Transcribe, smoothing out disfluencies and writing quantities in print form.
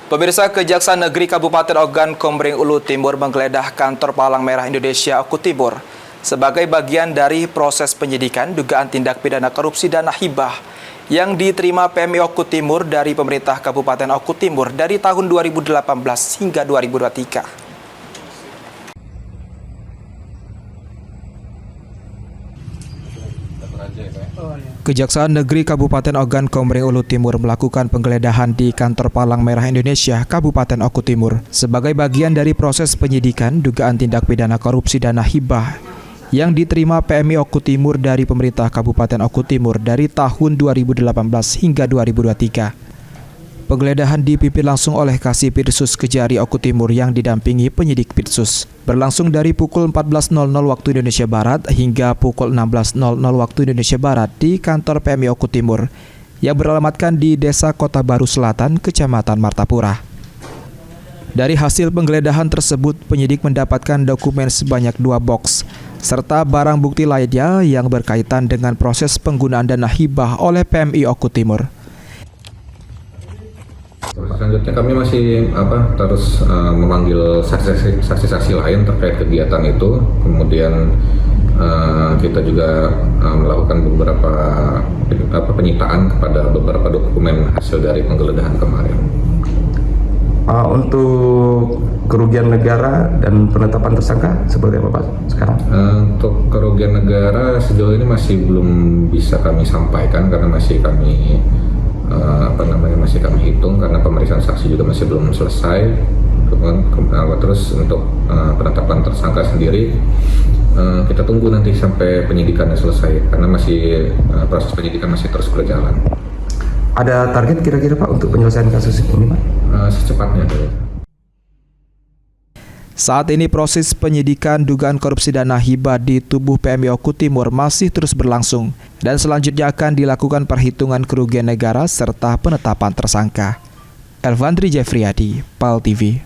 Pemirsa, Kejaksaan Negeri Kabupaten Ogan Komering Ulu Timur menggeledah kantor Palang Merah Indonesia Oku Timur sebagai bagian dari proses penyidikan dugaan tindak pidana korupsi dana hibah yang diterima PMI Oku Timur dari pemerintah Kabupaten Oku Timur dari tahun 2018 hingga 2023. Kejaksaan Negeri Kabupaten Ogan Komering Ulu Timur melakukan penggeledahan di kantor Palang Merah Indonesia Kabupaten Oku Timur sebagai bagian dari proses penyidikan dugaan tindak pidana korupsi dana hibah yang diterima PMI Oku Timur dari pemerintah Kabupaten Oku Timur dari tahun 2018 hingga 2023. Penggeledahan dipimpin langsung oleh Kasih Pirsus Kejari Oku Timur yang didampingi penyidik Pirsus. Berlangsung dari pukul 14.00 waktu Indonesia Barat hingga pukul 16.00 waktu Indonesia Barat di kantor PMI Oku Timur yang beralamatkan di Desa Kota Baru Selatan, Kecamatan Martapura. Dari hasil penggeledahan tersebut, penyidik mendapatkan dokumen sebanyak 2 box serta barang bukti lainnya yang berkaitan dengan proses penggunaan dana hibah oleh PMI Oku Timur. Selanjutnya kami masih terus memanggil saksi-saksi lain terkait kegiatan itu. Kemudian kita juga melakukan beberapa penyitaan kepada beberapa dokumen hasil dari penggeledahan kemarin. Untuk kerugian negara dan penetapan tersangka seperti apa Pak sekarang? Untuk kerugian negara sejauh ini masih belum bisa kami sampaikan karena masih kami hitung karena pemeriksaan saksi juga masih belum selesai. Terus untuk penetapan tersangka sendiri kita tunggu nanti sampai penyidikannya selesai karena masih proses penyidikan masih terus berjalan. Ada target kira-kira Pak untuk penyelesaian kasus ini Pak? Secepatnya. Saat ini proses penyidikan dugaan korupsi dana hibah di tubuh PMI Oku Timur masih terus berlangsung dan selanjutnya akan dilakukan perhitungan kerugian negara serta penetapan tersangka. Elvandri Jeffriyadi, PAL TV.